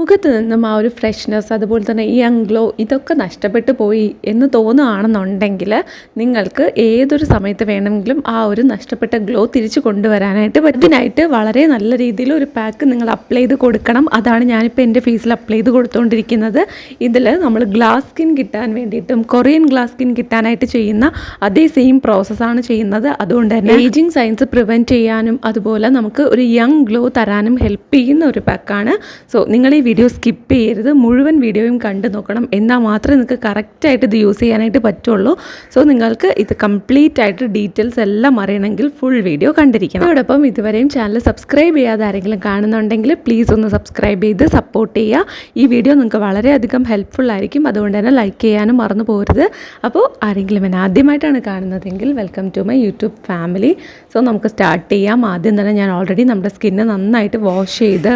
മുഖത്ത് നിന്നും ആ ഒരു ഫ്രഷ്നെസ് അതുപോലെ തന്നെ ഈ യങ് ഗ്ലോ ഇതൊക്കെ നഷ്ടപ്പെട്ടു പോയി എന്ന് തോന്നുകയാണെന്നുണ്ടെങ്കിൽ നിങ്ങൾക്ക് ഏതൊരു സമയത്ത് വേണമെങ്കിലും ആ ഒരു നഷ്ടപ്പെട്ട ഗ്ലോ തിരിച്ചു കൊണ്ടുവരാനായിട്ട് പറ്റും. ഇതിനായിട്ട് വളരെ നല്ല രീതിയിൽ ഒരു പാക്ക് നിങ്ങൾ അപ്ലൈ ചെയ്ത് കൊടുക്കണം. അതാണ് ഞാനിപ്പോൾ എൻ്റെ ഫേസിൽ അപ്ലൈ ചെയ്ത് കൊടുത്തുകൊണ്ടിരിക്കുന്നത്. ഇതിൽ നമ്മൾ ഗ്ലാസ് സ്കിൻ കിട്ടാൻ വേണ്ടിയിട്ടും കൊറിയൻ ഗ്ലാസ് സ്കിൻ കിട്ടാനായിട്ട് ചെയ്യുന്ന അതേ സെയിം പ്രോസസ്സാണ് ചെയ്യുന്നത്. അതുകൊണ്ട് തന്നെ ഏജിങ് സയൻസ് പ്രിവെൻറ്റ് ചെയ്യാനും അതുപോലെ നമുക്ക് ഒരു യങ് ഗ്ലോ തരാനും ഹെൽപ്പ് ചെയ്യുന്ന ഒരു പാക്കാണ്. സോ നിങ്ങൾ ഈ വീഡിയോ സ്കിപ്പ് ചെയ്യരുത്, മുഴുവൻ വീഡിയോയും കണ്ടു നോക്കണം. എന്നാൽ മാത്രമേ നിങ്ങൾക്ക് കറക്റ്റായിട്ട് ഇത് യൂസ് ചെയ്യാനായിട്ട് പറ്റുള്ളൂ. സോ നിങ്ങൾക്ക് ഇത് കംപ്ലീറ്റ് ആയിട്ട് ഡീറ്റെയിൽസ് എല്ലാം അറിയണമെങ്കിൽ ഫുൾ വീഡിയോ കണ്ടിരിക്കണം. അതോടൊപ്പം ഇതുവരെയും ചാനൽ സബ്സ്ക്രൈബ് ചെയ്യാതെ ആരെങ്കിലും കാണുന്നുണ്ടെങ്കിൽ പ്ലീസ് ഒന്ന് സബ്സ്ക്രൈബ് ചെയ്ത് സപ്പോർട്ട് ചെയ്യുക. ഈ വീഡിയോ നിങ്ങൾക്ക് വളരെയധികം ഹെൽപ്ഫുൾ ആയിരിക്കും. അതുകൊണ്ട് തന്നെ ലൈക്ക് ചെയ്യാനും മറന്നു പോകരുത്. അപ്പോൾ ആരെങ്കിലും എന്നെ ആദ്യമായിട്ടാണ് കാണുന്നതെങ്കിൽ welcome to my YouTube family. So നമുക്ക് സ്റ്റാർട്ട് ചെയ്യാം. ആദ്യം തന്നെ ഞാൻ ഓൾറെഡി നമ്മുടെ സ്കിന്ന് നന്നായിട്ട് വാഷ് ചെയ്ത്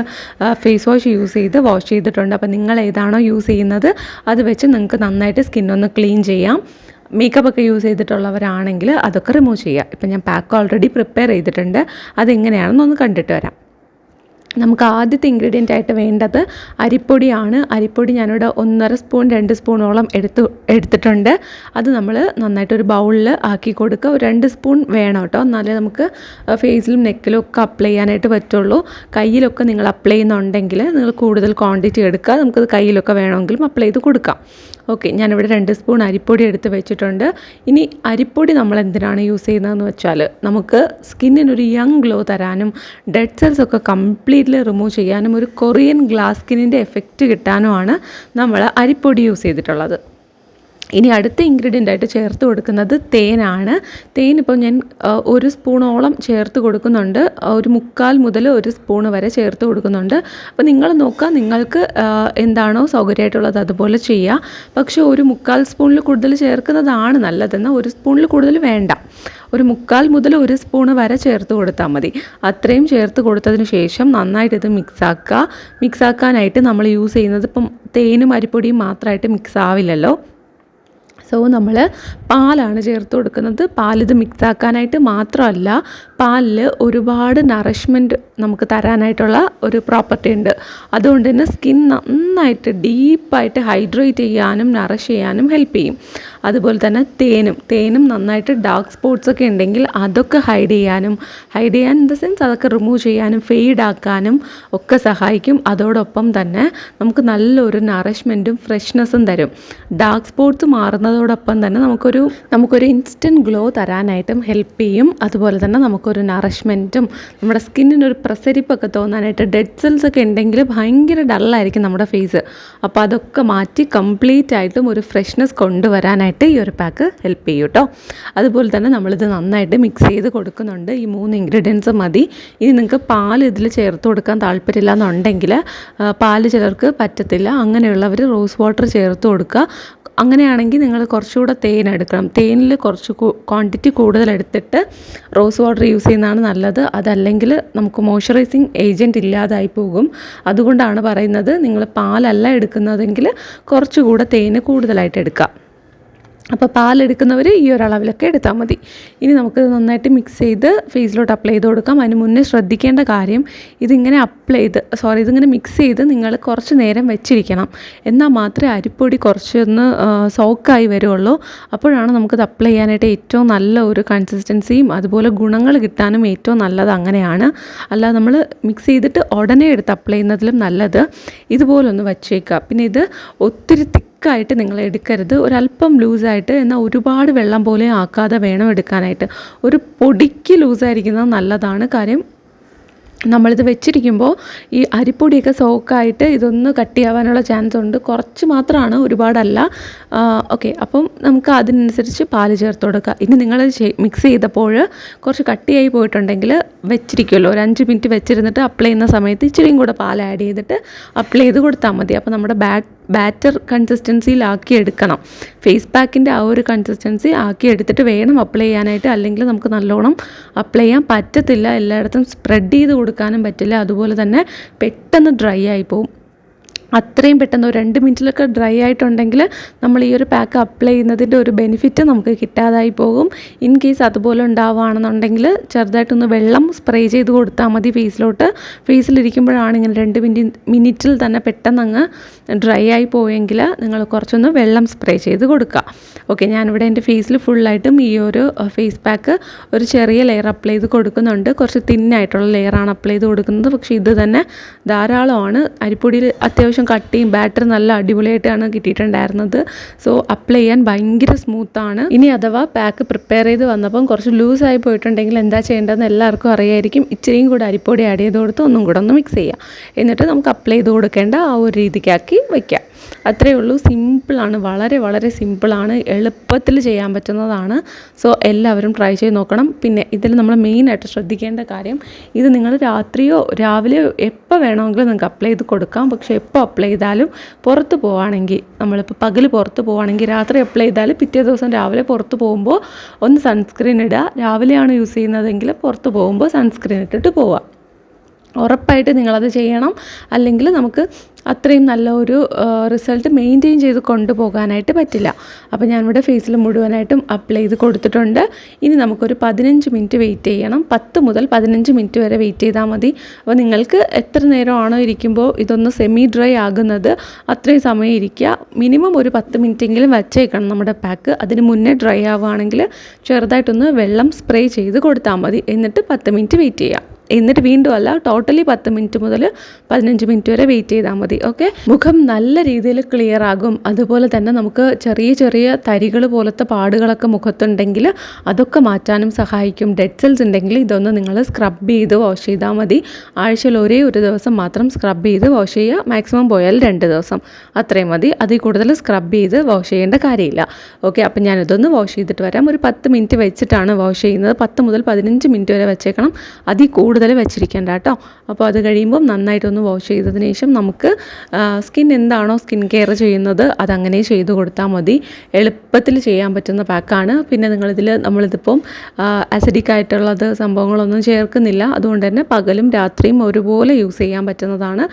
ഫേസ് വാഷ് യൂസ് ചെയ്ത് വാഷ് ചെയ്തിട്ടുണ്ട്. അപ്പോൾ നിങ്ങൾ ഏതാണോ യൂസ് ചെയ്യുന്നത് അത് വെച്ച് നിങ്ങൾക്ക് നന്നായിട്ട് സ്കിന്നൊന്ന് ക്ലീൻ ചെയ്യാം. മേക്കപ്പ് ഒക്കെ യൂസ് ചെയ്തിട്ടുള്ളവരാണെങ്കിൽ അതൊക്കെ റിമൂവ് ചെയ്യുക. ഇപ്പം ഞാൻ പാക്ക് ഓൾറെഡി പ്രിപ്പയർ ചെയ്തിട്ടുണ്ട്. അതെങ്ങനെയാണെന്നൊന്ന് കണ്ടിട്ട് വരാം. നമുക്ക് ആദ്യത്തെ ഇൻഗ്രീഡിയൻ്റ് ആയിട്ട് വേണ്ടത് അരിപ്പൊടിയാണ്. അരിപ്പൊടി ഞാനിവിടെ 1.5 സ്പൂൺ 2 സ്പൂണോളം എടുത്തിട്ടുണ്ട്. അത് നമ്മൾ നന്നായിട്ടൊരു ബൗളിൽ ആക്കി കൊടുക്കുക. ഒരു 2 സ്പൂൺ വേണം കേട്ടോ, എന്നാലേ നമുക്ക് ഫേസിലും നെക്കിലും ഒക്കെ അപ്ലൈ ചെയ്യാനായിട്ട് പറ്റുള്ളൂ. കയ്യിലൊക്കെ നിങ്ങൾ അപ്ലൈ ചെയ്യുന്നുണ്ടെങ്കിൽ നിങ്ങൾ കൂടുതൽ ക്വാണ്ടിറ്റി എടുക്കുക. നമുക്കത് കയ്യിലൊക്കെ വേണമെങ്കിലും അപ്ലൈ ചെയ്ത് കൊടുക്കാം. ഓക്കെ, ഞാനിവിടെ 2 സ്പൂൺ അരിപ്പൊടി എടുത്ത് വെച്ചിട്ടുണ്ട്. ഇനി അരിപ്പൊടി നമ്മൾ എന്തിനാണ് യൂസ് ചെയ്യുന്നതെന്ന് വെച്ചാൽ നമുക്ക് സ്കിന്നിനൊരു യങ് ഗ്ലോ തരാനും ഡെഡ് സെൽസ് ഒക്കെ കംപ്ലീറ്റ്ലി റിമൂവ് ചെയ്യാനും ഒരു കൊറിയൻ ഗ്ലാസ് സ്കിന്നിൻ്റെ എഫക്റ്റ് കിട്ടാനുമാണ് നമ്മൾ അരിപ്പൊടി യൂസ് ചെയ്തിട്ടുള്ളത്. ഇനി അടുത്ത ഇൻഗ്രീഡിയൻ്റ് ആയിട്ട് ചേർത്ത് കൊടുക്കുന്നത് തേനാണ്. തേൻ ഇപ്പോൾ ഞാൻ 1 സ്പൂണോളം ചേർത്ത് കൊടുക്കുന്നുണ്ട്. ഒരു 1/4 മുതൽ 1 സ്പൂൺ വരെ ചേർത്ത് കൊടുക്കുന്നുണ്ട്. അപ്പോൾ നിങ്ങൾ നോക്കുക, നിങ്ങൾക്ക് എന്താണോ സൗകര്യമായിട്ടുള്ളത് അതുപോലെ ചെയ്യുക. പക്ഷേ ഒരു 1/4 സ്പൂണിൽ കൂടുതൽ ചേർക്കുന്നതാണ് നല്ലതെന്ന്, 1 സ്പൂണിൽ കൂടുതൽ വേണ്ട. ഒരു 1/4 മുതൽ 1 സ്പൂണ് വരെ ചേർത്ത് കൊടുത്താൽ മതി. അത്രയും ചേർത്ത് കൊടുത്തതിന് ശേഷം നന്നായിട്ട് ഇത് മിക്സാക്കുക. മിക്സാക്കാനായിട്ട് നമ്മൾ യൂസ് ചെയ്യുന്നത് ഇപ്പം തേനും അരിപ്പൊടിയും മാത്രമായിട്ട് മിക്സ് ആവില്ലല്ലോ. സോ നമ്മൾ പാലാണ് ചേർത്ത് കൊടുക്കുന്നത്. പാലിത് മിക്സാക്കാനായിട്ട് മാത്രമല്ല, പാലിൽ ഒരുപാട് നറിഷ്മെൻറ്റ് നമുക്ക് തരാനായിട്ടുള്ള ഒരു പ്രോപ്പർട്ടി ഉണ്ട്. അതുകൊണ്ട് തന്നെ സ്കിൻ നന്നായിട്ട് ഡീപ്പായിട്ട് ഹൈഡ്രേറ്റ് ചെയ്യാനും നറിഷ് ചെയ്യാനും ഹെൽപ്പ് ചെയ്യും. അതുപോലെ തന്നെ തേനും നന്നായിട്ട് ഡാർക്ക് സ്പോട്ട്സ് ഒക്കെ ഉണ്ടെങ്കിൽ അതൊക്കെ ഹൈഡ് ചെയ്യാൻ ഇൻ ദ സെൻസ് അതൊക്കെ റിമൂവ് ചെയ്യാനും ഫെയ്ഡാക്കാനും ഒക്കെ സഹായിക്കും. അതോടൊപ്പം തന്നെ നമുക്ക് നല്ലൊരു നറിഷ്മെൻറ്റും ഫ്രഷ്നെസ്സും തരും. ഡാർക്ക് സ്പോട്ട്സ് മാറുന്നതോടൊപ്പം തന്നെ നമുക്കൊരു ഇൻസ്റ്റൻറ്റ് ഗ്ലോ തരാനായിട്ടും ഹെൽപ്പ് ചെയ്യും. അതുപോലെ തന്നെ നമുക്കൊരു നറിഷ്മെൻറ്റും നമ്മുടെ സ്കിന്നിനൊരു പ്രസരിപ്പൊക്കെ തോന്നാനായിട്ട്, ഡെഡ് സെൽസ് ഒക്കെ ഉണ്ടെങ്കിൽ ഭയങ്കര ഡള്ളായിരിക്കും നമ്മുടെ ഫേസ്. അപ്പോൾ അതൊക്കെ മാറ്റി കംപ്ലീറ്റ് ആയിട്ടും ഒരു ഫ്രഷ്നെസ് കൊണ്ടുവരാനായിട്ട് ഈ ഒരു പാക്ക് ഹെൽപ്പ് ചെയ്യും കേട്ടോ. അതുപോലെ തന്നെ നമ്മളിത് നന്നായിട്ട് മിക്സ് ചെയ്ത് കൊടുക്കുന്നുണ്ട്. ഈ 3 ഇൻഗ്രീഡിയൻസ് മതി. ഇനി നിങ്ങൾക്ക് പാൽ ഇതിൽ ചേർത്ത് കൊടുക്കാൻ താല്പര്യമില്ല എന്നുണ്ടെങ്കിൽ, പാൽ ചിലർക്ക് പറ്റത്തില്ല, അങ്ങനെയുള്ളവർ റോസ് വാട്ടർ ചേർത്ത് കൊടുക്കുക. അങ്ങനെയാണെങ്കിൽ നിങ്ങൾ കുറച്ചുകൂടെ തേൻ എടുക്കണം. തേനിൽ കുറച്ച് ക്വാണ്ടിറ്റി കൂടുതൽ എടുത്തിട്ട് റോസ് വാട്ടർ യൂസ് ചെയ്യുന്നതാണ് നല്ലത്. അതല്ലെങ്കിൽ നമുക്ക് മോയ്സ്ചറൈസിങ് ഏജൻറ്റ് ഇല്ലാതായി പോകും. അതുകൊണ്ടാണ് പറയുന്നത്, നിങ്ങൾ പാലല്ല എടുക്കുന്നതെങ്കിൽ കുറച്ചുകൂടെ തേന് കൂടുതലായിട്ട് എടുക്കുക. അപ്പോൾ പാലെടുക്കുന്നവർ ഈ ഒരളവിലൊക്കെ എടുത്താൽ മതി. ഇനി നമുക്ക് നന്നായിട്ട് മിക്സ് ചെയ്ത് ഫേസിലോട്ട് അപ്ലൈ ചെയ്ത് കൊടുക്കാം. അതിന് മുന്നേ ശ്രദ്ധിക്കേണ്ട കാര്യം, ഇതിങ്ങനെ മിക്സ് ചെയ്ത് നിങ്ങൾ കുറച്ച് നേരം വെച്ചിരിക്കണം. എന്നാൽ മാത്രമേ അരിപ്പൊടി കുറച്ചൊന്ന് സോക്കായി വരുള്ളൂ. അപ്പോഴാണ് നമുക്കത് അപ്ലൈ ചെയ്യാനായിട്ട് ഏറ്റവും നല്ല ഒരു കൺസിസ്റ്റൻസിയും അതുപോലെ ഗുണങ്ങൾ കിട്ടാനും ഏറ്റവും നല്ലത് അങ്ങനെയാണ്. അല്ലാതെ നമ്മൾ മിക്സ് ചെയ്തിട്ട് ഉടനെ എടുത്ത് അപ്ലൈ ചെയ്യുന്നതിലും നല്ലത് ഇതുപോലൊന്ന് വച്ചേക്കുക. പിന്നെ ഇത് ഒത്തിരി തിക്കായിട്ട് നിങ്ങൾ എടുക്കരുത്, ഒരല്പം ലൂസായിട്ട്, എന്നാൽ ഒരുപാട് വെള്ളം പോലെ ആക്കാതെ വേണം എടുക്കാനായിട്ട്. ഒരു പൊടിക്ക് ലൂസായിരിക്കുന്നത് നല്ലതാണ്. കാര്യം നമ്മളിത് വെച്ചിരിക്കുമ്പോൾ ഈ അരിപ്പൊടിയൊക്കെ സോക്കായിട്ട് ഇതൊന്ന് കട്ടിയാവാനുള്ള ചാൻസ് ഉണ്ട്. കുറച്ച് മാത്രമാണ്, ഒരുപാടല്ല. ഓക്കെ, അപ്പം നമുക്ക് അതിനനുസരിച്ച് പാല് ചേർത്ത് കൊടുക്കുക. ഇനി നിങ്ങൾ മിക്സ് ചെയ്തപ്പോൾ കുറച്ച് കട്ടിയായി പോയിട്ടുണ്ടെങ്കിൽ വെച്ചിരിക്കുമല്ലോ, ഒരു 5 മിനിറ്റ് വെച്ചിരുന്നിട്ട് അപ്ലൈ ചെയ്യുന്ന സമയത്ത് ഇച്ചിരിയും കൂടെ പാൽ ആഡ് ചെയ്തിട്ട് അപ്ലൈ ചെയ്ത് കൊടുത്താൽ മതി. അപ്പോൾ നമ്മുടെ ബാറ്റർ കൺസിസ്റ്റൻസിയിലാക്കി എടുക്കണം. ഫേസ് പാക്കിൻ്റെ ആ ഒരു കൺസിസ്റ്റൻസി ആക്കി എടുത്തിട്ട് വേണം അപ്ലൈ ചെയ്യാനായിട്ട്. അല്ലെങ്കിൽ നമുക്ക് നല്ലോണം അപ്ലൈ ചെയ്യാൻ പറ്റത്തില്ല, എല്ലായിടത്തും സ്പ്രെഡ് ചെയ്ത് കൊടുക്കാനും പറ്റില്ല. അതുപോലെ തന്നെ പെട്ടെന്ന് ഡ്രൈ ആയി പോവും. അത്രയും പെട്ടെന്ന് ഒരു 2 മിനിറ്റിലൊക്കെ ഡ്രൈ ആയിട്ടുണ്ടെങ്കിൽ നമ്മൾ ഈ ഒരു പാക്ക് അപ്ലൈ ചെയ്യുന്നതിൻ്റെ ഒരു ബെനിഫിറ്റ് നമുക്ക് കിട്ടാതായി പോകും. ഇൻ കേസ് അതുപോലെ ഉണ്ടാവുകയാണെന്നുണ്ടെങ്കിൽ ചെറുതായിട്ടൊന്ന് വെള്ളം സ്പ്രേ ചെയ്ത് കൊടുത്താൽ മതി ഫേസിലോട്ട്. ഫേസിലിരിക്കുമ്പോഴാണ് ഇങ്ങനെ 2 മിനിറ്റിൽ തന്നെ പെട്ടെന്ന് അങ്ങ് ഡ്രൈ ആയി പോയെങ്കിൽ നിങ്ങൾ കുറച്ചൊന്ന് വെള്ളം സ്പ്രേ ചെയ്ത് കൊടുക്കുക. ഓക്കെ, ഞാനിവിടെ എൻ്റെ ഫേസിൽ ഫുള്ളായിട്ടും ഈ ഒരു ഫേസ് പാക്ക് ഒരു ചെറിയ ലെയർ അപ്ലൈ ചെയ്ത് കൊടുക്കുന്നുണ്ട്. കുറച്ച് തിന്നായിട്ടുള്ള ലെയറാണ് അപ്ലൈ ചെയ്ത് കൊടുക്കുന്നത്. പക്ഷേ ഇത് തന്നെ ധാരാളമാണ്. അരിപ്പൊടിയിൽ അത്യാവശ്യം കട്ടിയും ബാറ്റർ നല്ല അടിപൊളിയായിട്ടാണ് കിട്ടിയിട്ടുണ്ടായിരുന്നത്. സോ അപ്ലൈ ചെയ്യാൻ ഭയങ്കര സ്മൂത്താണ്. ഇനി അഥവാ പാക്ക് പ്രിപ്പയർ ചെയ്ത് വന്നപ്പം കുറച്ച് ലൂസായി പോയിട്ടുണ്ടെങ്കിൽ എന്താ ചെയ്യേണ്ടതെന്ന് എല്ലാവർക്കും അറിയായിരിക്കും. ഇച്ചിരിയും കൂടെ അരിപ്പൊടി ആഡ് ചെയ്ത് കൊടുത്ത് ഒന്നും കൂടെ ഒന്ന് മിക്സ് ചെയ്യുക. എന്നിട്ട് നമുക്ക് അപ്ലൈ ചെയ്ത് കൊടുക്കേണ്ട ആ ഒരു രീതിക്കാക്കി വയ്ക്കാം. അത്രയേ ഉള്ളൂ. സിമ്പിളാണ്, വളരെ വളരെ സിമ്പിളാണ്, എളുപ്പത്തിൽ ചെയ്യാൻ പറ്റുന്നതാണ്. സോ എല്ലാവരും ട്രൈ ചെയ്ത് നോക്കണം. പിന്നെ ഇതിൽ നമ്മൾ മെയിനായിട്ട് ശ്രദ്ധിക്കേണ്ട കാര്യം, ഇത് നിങ്ങൾ രാത്രിയോ രാവിലെയോ എപ്പോൾ വേണമെങ്കിലും നിങ്ങൾക്ക് അപ്ലൈ ചെയ്ത് കൊടുക്കാം. പക്ഷേ എപ്പോൾ അപ്ലൈ ചെയ്താലും പുറത്ത് പോവുകയാണെങ്കിൽ, നമ്മളിപ്പോൾ പകൽ പുറത്ത് പോവുകയാണെങ്കിൽ രാത്രി അപ്ലൈ ചെയ്താൽ പിറ്റേ ദിവസം രാവിലെ പുറത്ത് പോകുമ്പോൾ ഒന്ന് സൺസ്ക്രീൻ ഇടുക. രാവിലെയാണ് യൂസ് ചെയ്യുന്നതെങ്കിൽ പുറത്ത് പോകുമ്പോൾ സൺസ്ക്രീൻ ഇട്ടിട്ട് പോവുക. ഉറപ്പായിട്ട് നിങ്ങളത് ചെയ്യണം. അല്ലെങ്കിൽ നമുക്ക് അത്രയും നല്ല ഒരു റിസൾട്ട് മെയിൻറ്റെയിൻ ചെയ്ത് കൊണ്ടുപോകാനായിട്ട് പറ്റില്ല. അപ്പോൾ ഞാനിവിടെ ഫേസിൽ മുഴുവനായിട്ടും അപ്ലൈ ചെയ്ത് കൊടുത്തിട്ടുണ്ട്. ഇനി നമുക്കൊരു 15 മിനിറ്റ് വെയിറ്റ് ചെയ്യണം. 10 മുതൽ 15 മിനിറ്റ് വരെ വെയിറ്റ് ചെയ്താൽ മതി. അപ്പോൾ നിങ്ങൾക്ക് എത്ര നേരമാണോ ഇരിക്കുമ്പോൾ ഇതൊന്ന് സെമി ഡ്രൈ ആകുന്നത് അത്രയും സമയം ഇരിക്കുക. മിനിമം ഒരു 10 മിനിറ്റെങ്കിലും വച്ചേക്കണം നമ്മുടെ പാക്ക്. അതിന് മുന്നേ ഡ്രൈ ആവുകയാണെങ്കിൽ ചെറുതായിട്ടൊന്ന് വെള്ളം സ്പ്രേ ചെയ്ത് കൊടുത്താൽ മതി. എന്നിട്ട് 10 മിനിറ്റ് വെയിറ്റ് ചെയ്യാം. എന്നിട്ട് വീണ്ടും അല്ല, ടോട്ടലി 10 മിനിറ്റ് മുതൽ 15 മിനിറ്റ് വരെ വെയിറ്റ് ചെയ്താൽ മതി. ഓക്കെ, മുഖം നല്ല രീതിയിൽ ക്ലിയർ ആകും. അതുപോലെ തന്നെ നമുക്ക് ചെറിയ ചെറിയ തരികൾ പോലത്തെ പാടുകളൊക്കെ മുഖത്തുണ്ടെങ്കിൽ അതൊക്കെ മാറ്റാനും സഹായിക്കും. ഡെഡ് സെൽസ് ഉണ്ടെങ്കിൽ ഇതൊന്ന് നിങ്ങൾ സ്ക്രബ് ചെയ്ത് വാഷ് ചെയ്താൽ മതി. ആഴ്ചയിൽ ഒരേ ഒരു ദിവസം മാത്രം സ്ക്രബ് ചെയ്ത് വാഷ് ചെയ്യുക. മാക്സിമം പോയാൽ 2 ദിവസം, അത്രയും മതി. അതിൽ കൂടുതൽ സ്ക്രബ് ചെയ്ത് വാഷ് ചെയ്യേണ്ട കാര്യമില്ല. ഓക്കെ, അപ്പം ഞാനിതൊന്ന് വാഷ് ചെയ്തിട്ട് വരാം. ഒരു 10 മിനിറ്റ് വെച്ചിട്ടാണ് വാഷ് ചെയ്യുന്നത്. 10 മുതൽ 15 മിനിറ്റ് വരെ വെച്ചേക്കണം. അതിൽ കൂടുതൽ വെച്ചിരിക്കേണ്ട കേട്ടോ. അപ്പോൾ അത് കഴിയുമ്പോൾ നന്നായിട്ടൊന്ന് വാഷ് ചെയ്തതിന് ശേഷം നമുക്ക് സ്കിൻ എന്താണോ സ്കിൻ കെയർ ചെയ്യുന്നത് അതങ്ങനെ ചെയ്ത് കൊടുത്താൽ മതി. എളുപ്പത്തിൽ ചെയ്യാൻ പറ്റുന്ന പാക്കാണ്. പിന്നെ നമ്മളിതിപ്പം അസിഡിക് ആയിട്ടുള്ളത് സംഭവങ്ങളൊന്നും ചേർക്കുന്നില്ല. അതുകൊണ്ട് തന്നെ പകലും രാത്രിയും ഒരുപോലെ യൂസ് ചെയ്യാൻ പറ്റുന്നതാണ്.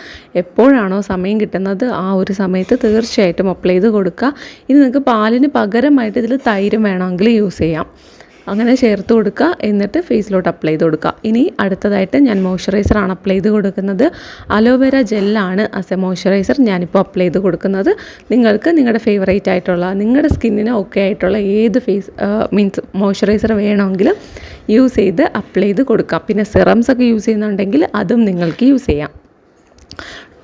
എപ്പോഴാണോ സമയം കിട്ടുന്നത് ആ ഒരു സമയത്ത് തീർച്ചയായിട്ടും അപ്ലൈ ചെയ്ത് കൊടുക്കുക. ഇനി നിങ്ങൾക്ക് പാലിന് പകരമായിട്ട് ഇതിൽ തൈരും വേണമെങ്കിൽ യൂസ് ചെയ്യാം. അങ്ങനെ ചേർത്ത് കൊടുക്കുക. എന്നിട്ട് ഫേസിലോട്ട് അപ്ലൈ ചെയ്ത് കൊടുക്കുക. ഇനി അടുത്തതായിട്ട് ഞാൻ മോയ്സ്ചറൈസറാണ് അപ്ലൈ ചെയ്ത് കൊടുക്കുന്നത്. അലോവേര ജെല്ലാണ് ആസ് എ മോയ്സ്ചറൈസർ ഞാനിപ്പോൾ അപ്ലൈ ചെയ്ത് കൊടുക്കുന്നത്. നിങ്ങൾക്ക് നിങ്ങളുടെ ഫേവറേറ്റ് ആയിട്ടുള്ള, നിങ്ങളുടെ സ്കിന്നിന് ഓക്കെ ആയിട്ടുള്ള ഏത് മോയ്സ്ചറൈസർ വേണമെങ്കിലും യൂസ് ചെയ്ത് അപ്ലൈ ചെയ്ത് കൊടുക്കാം. പിന്നെ സിറംസ് ഒക്കെ യൂസ് ചെയ്യുന്നുണ്ടെങ്കിൽ അതും നിങ്ങൾക്ക് യൂസ് ചെയ്യാം.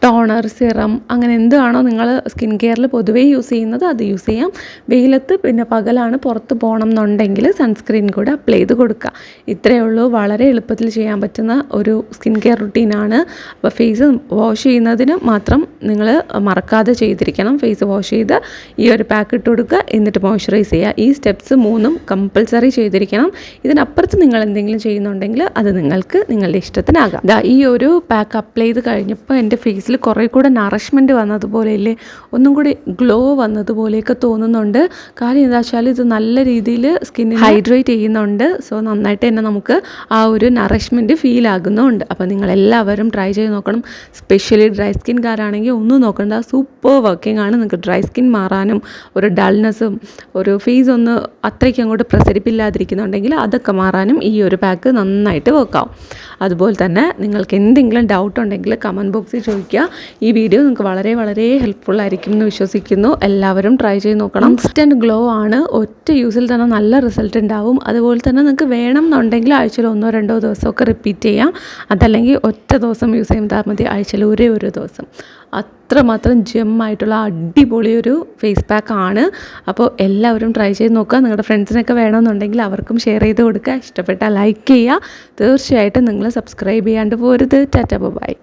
ടോണർ, സിറം, അങ്ങനെ എന്താണോ നിങ്ങൾ സ്കിൻ കെയറിൽ പൊതുവേ യൂസ് ചെയ്യുന്നത് അത് യൂസ് ചെയ്യാം. വെയിലത്ത് പിന്നെ പകലാണ് പുറത്ത് പോകണം എന്നുണ്ടെങ്കിൽ സൺസ്ക്രീൻ കൂടെ അപ്ലൈ ചെയ്ത് കൊടുക്കുക. ഇത്രയേ ഉള്ളൂ. വളരെ എളുപ്പത്തിൽ ചെയ്യാൻ പറ്റുന്ന ഒരു സ്കിൻ കെയർ റുട്ടീനാണ്. അപ്പോൾ ഫേസ് വാഷ് ചെയ്യുന്നതിന് മാത്രം നിങ്ങൾ മറക്കാതെ ചെയ്തിരിക്കണം. ഫേസ് വാഷ് ചെയ്ത് ഈ ഒരു പാക്ക് ഇട്ട് കൊടുക്കുക. എന്നിട്ട് മോയ്സ്ചറൈസ് ചെയ്യുക. ഈ സ്റ്റെപ്സ് 3ഉം കമ്പൽസറി ചെയ്തിരിക്കണം. ഇതിനപ്പുറത്ത് നിങ്ങൾ എന്തെങ്കിലും ചെയ്യുന്നുണ്ടെങ്കിൽ അത് നിങ്ങൾക്ക് നിങ്ങളുടെ ഇഷ്ടത്തിനാകാം. ഈ ഒരു പാക്ക് അപ്ലൈ ചെയ്ത് കഴിഞ്ഞപ്പോൾ എൻ്റെ ഫേസിൽ കുറേ കൂടെ നറിഷ്മെൻറ്റ് വന്നതുപോലെയല്ലേ, ഒന്നും കൂടി ഗ്ലോ വന്നതുപോലെയൊക്കെ തോന്നുന്നുണ്ട്. കാര്യം എന്താ വെച്ചാൽ ഇത് നല്ല രീതിയിൽ സ്കിന്നിൽ ഹൈഡ്രേറ്റ് ചെയ്യുന്നുണ്ട്. സോ നന്നായിട്ട് തന്നെ നമുക്ക് ആ ഒരു നറിഷ്മെൻറ്റ് ഫീൽ ആകുന്നുണ്ട്. അപ്പോൾ നിങ്ങളെല്ലാവരും ട്രൈ ചെയ്ത് നോക്കണം. സ്പെഷ്യലി ഡ്രൈ സ്കിൻകാരാണെങ്കിൽ ഒന്നും നോക്കണ്ട, സൂപ്പർ വർക്കിംഗ് ആണ്. നിങ്ങൾക്ക് ഡ്രൈ സ്കിൻ മാറാനും ഒരു ഡൾനെസ്സും ഒരു ഫേസ് ഒന്ന് അത്രയ്ക്ക് അങ്ങോട്ട് പ്രസരിപ്പില്ലാതിരിക്കുന്നുണ്ടെങ്കിൽ അതൊക്കെ മാറാനും ഈ ഒരു പാക്ക് നന്നായിട്ട് വർക്കാവും. അതുപോലെ തന്നെ നിങ്ങൾക്ക് എന്തെങ്കിലും ഡൗട്ട് ഉണ്ടെങ്കിൽ കമൻറ്റ് ബോക്സിൽ ചോദിക്കുക. ഈ വീഡിയോ നിങ്ങൾക്ക് വളരെ വളരെ ഹെൽപ്ഫുൾ ആയിരിക്കും എന്ന് വിശ്വസിക്കുന്നു. എല്ലാവരും ട്രൈ ചെയ്ത് നോക്കണം. ഇൻസ്റ്റൻറ്റ് ഗ്ലോ ആണ്. ഒറ്റ യൂസിൽ തന്നെ നല്ല റിസൾട്ട് ഉണ്ടാവും. അതുപോലെ തന്നെ നിങ്ങൾക്ക് വേണം എന്നുണ്ടെങ്കിൽ ആഴ്ചയിൽ 1-2 ദിവസമൊക്കെ റിപ്പീറ്റ് ചെയ്യാം. അതല്ലെങ്കിൽ ഒറ്റ ദിവസം യൂസ് ചെയ്താൽ മതി, ആഴ്ചയിൽ ഒരേ ഒരു ദിവസം. അത്രമാത്രം ജെമ്മായിട്ടുള്ള അടിപൊളി ഒരു ഫേസ് പാക്കാണ്. അപ്പോൾ എല്ലാവരും ട്രൈ ചെയ്ത് നോക്കുക. നിങ്ങളുടെ ഫ്രണ്ട്സിനൊക്കെ വേണമെന്നുണ്ടെങ്കിൽ അവർക്കും ഷെയർ ചെയ്ത് കൊടുക്കുക. ഇഷ്ടപ്പെട്ടാൽ ലൈക്ക് ചെയ്യുക. തീർച്ചയായിട്ടും നിങ്ങൾ സബ്സ്ക്രൈബ് ചെയ്യാണ്ട് പോരുത്. Tata bye.